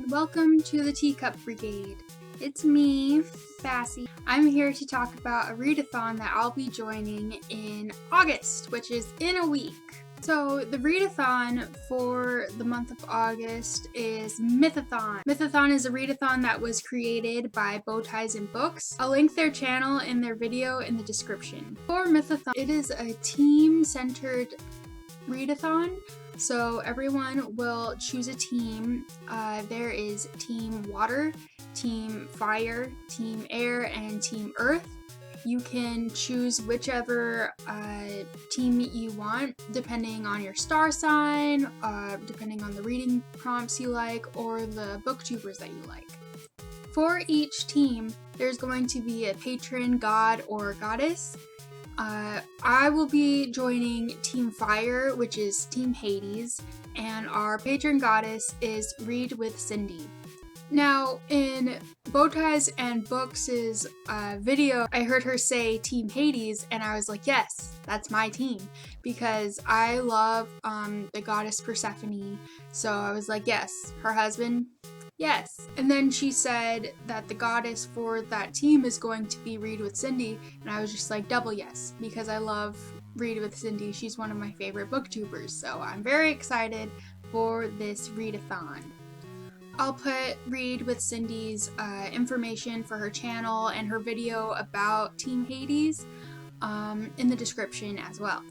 and welcome to the Teacup Brigade. It's me, Bassy. I'm here to talk about a readathon that I'll be joining in August, which is in a week. So the readathon for the month of August is Mythathon. Mythathon is a readathon that was created by Bowties and Books. I'll link their channel and their video in the description. For Mythathon, it is a team-centered readathon. So everyone will choose a team. There is Team Water, Team Fire, Team Air, and Team Earth. You can choose whichever team you want, depending on your star sign, depending on the reading prompts you like, or the booktubers that you like. For each team, there's going to be a patron, god, or goddess. I will be joining Team Fire, which is Team Hades, and our patron goddess is Read with Cindy. Now, in Bowties and Books' video, I heard her say Team Hades, and I was like, yes, that's my team, because I love the goddess Persephone, so I was like, yes. Her husband? Yes. And then she said that the goddess for that team is going to be Read with Cindy, and I was just like, double yes, because I love Read with Cindy. She's one of my favorite booktubers, so I'm very excited for this readathon. I'll put Read with Cindy's information for her channel and her video about Team Hades in the description as well.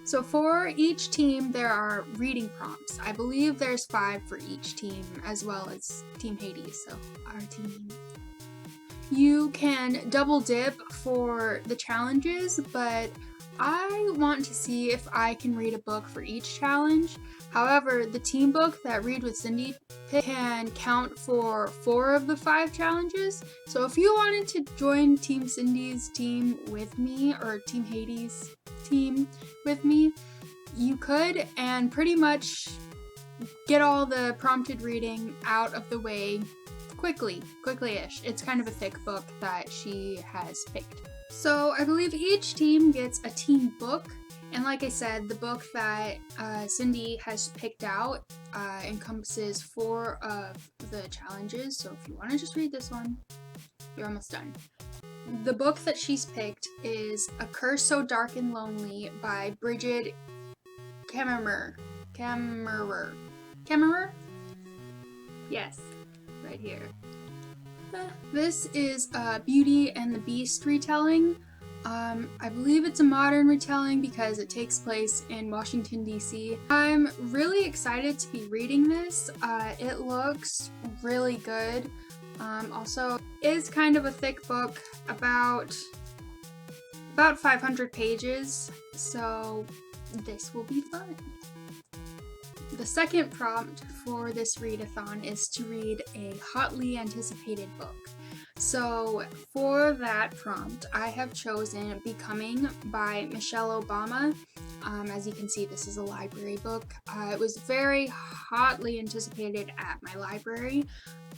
So for each team, there are reading prompts. I believe there's 5 for each team, as well as Team Hades, so our team. You can double dip for the challenges, but I want to see if I can read a book for each challenge. However, the team book that Read with Cindy can count for 4 of the 5 challenges. So if you wanted to join Team Cindy's team with me, or Team Hades' team with me, you could, and pretty much get all the prompted reading out of the way quickly-ish. It's kind of a thick book that she has picked. So I believe each team gets a team book, and like I said, the book that Cindy has picked out encompasses 4 of the challenges, so if you want to just read this one, you're almost done. The book that she's picked is A Curse So Dark and Lonely by Bridget Kemmerer? Yes, right here. This is a Beauty and the Beast retelling. I believe it's a modern retelling because it takes place in Washington, D.C. I'm really excited to be reading this. It looks really good. Also, it's kind of a thick book, about 500 pages, so this will be fun. The second prompt for this readathon is to read a hotly anticipated book. So for that prompt, I have chosen Becoming by Michelle Obama. As you can see, this is a library book. It was very hotly anticipated at my library.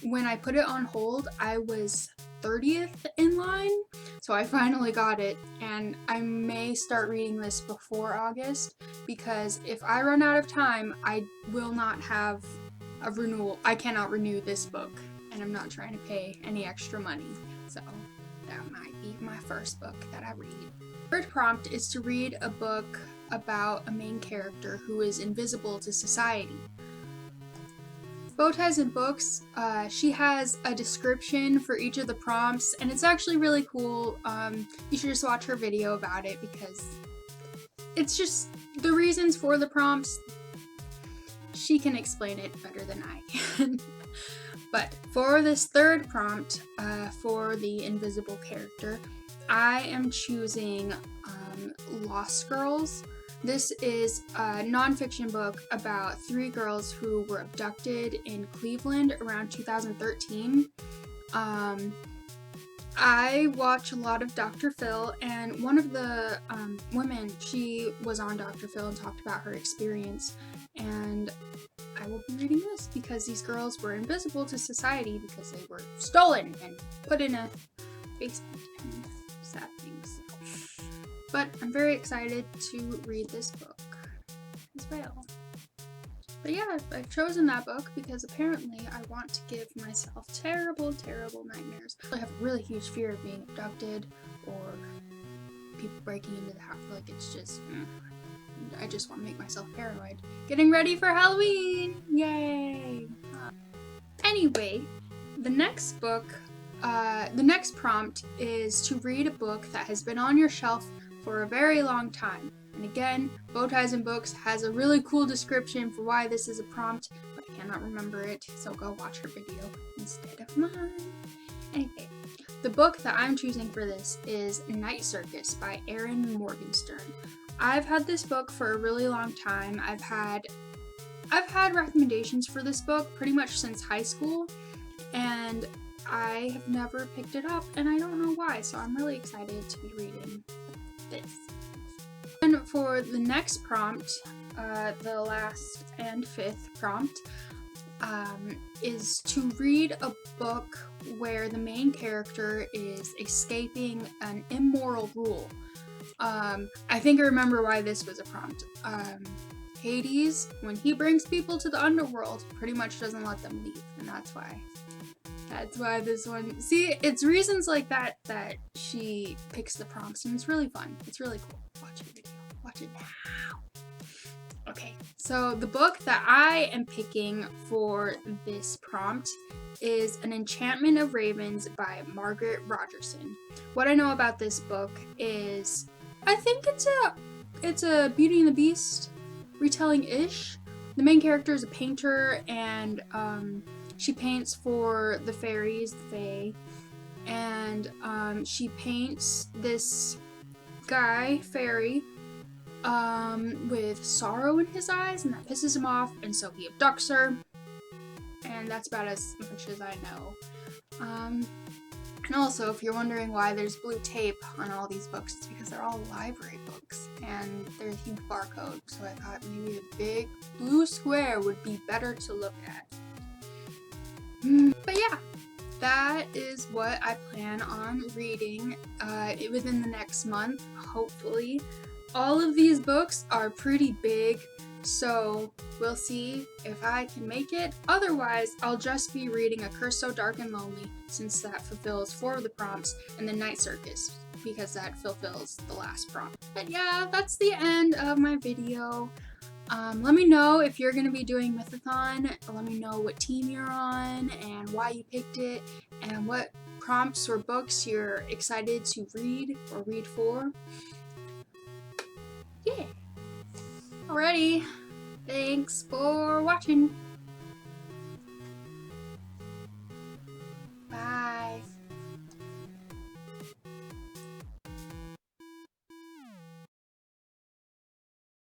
When I put it on hold, I was 30th in line, so I finally got it, and I may start reading this before August, because if I run out of time, I will not have a renewal. I cannot renew this book, and I'm not trying to pay any extra money, so that might be my first book that I read. Third prompt is to read a book about a main character who is invisible to society. Bowties and Books, she has a description for each of the prompts, and it's actually really cool. You should just watch her video about it, because it's just the reasons for the prompts. She can explain it better than I can. But for this third prompt, for the invisible character, I am choosing Lost Girls. This is a nonfiction book about 3 girls who were abducted in Cleveland around 2013. I watch a lot of Dr. Phil, and one of the women, she was on Dr. Phil and talked about her experience, and I will be reading this because these girls were invisible to society because they were stolen and put in a basement and sad things. But I'm very excited to read this book as well. But yeah, I've chosen that book because apparently I want to give myself terrible, terrible nightmares. I have a really huge fear of being abducted or people breaking into the house. Like, it's just, I just want to make myself paranoid. Getting ready for Halloween! Yay! Anyway, the next prompt is to read a book that has been on your shelf for a very long time. And again, Bowties and Books has a really cool description for why this is a prompt, but I cannot remember it, so go watch her video instead of mine. Anyway, the book that I'm choosing for this is Night Circus by Erin Morgenstern. I've had this book for a really long time. I've had recommendations for this book pretty much since high school, and I have never picked it up, and I don't know why, so I'm really excited to be reading this. And for the next prompt, the last and fifth prompt, is to read a book where the main character is escaping an immoral rule. I think I remember why this was a prompt. Hades, when he brings people to the underworld, pretty much doesn't let them leave, and that's why this one. See, it's reasons like that that she picks the prompts, and it's really fun. It's really cool. Watch the video. Watch it now. Okay, so the book that I am picking for this prompt is An Enchantment of Ravens by Margaret Rogerson. What I know about this book is, I think it's a Beauty and the Beast retelling-ish. The main character is a painter, and she paints for the fairies, the fae, and she paints this guy, fairy, with sorrow in his eyes, and that pisses him off, and so he abducts her, and that's about as much as I know. And also, if you're wondering why there's blue tape on all these books, it's because they're all library books, and there's a huge barcode, so I thought maybe a big blue square would be better to look at. But yeah, that is what I plan on reading within the next month, hopefully. All of these books are pretty big, so we'll see if I can make it. Otherwise, I'll just be reading A Curse So Dark and Lonely, since that fulfills 4 of the prompts, and then Night Circus, because that fulfills the last prompt. But yeah, that's the end of my video. Let me know if you're going to be doing Mythathon. Let me know what team you're on, and why you picked it, and what prompts or books you're excited to read or read for. Yeah. Alrighty, thanks for watching.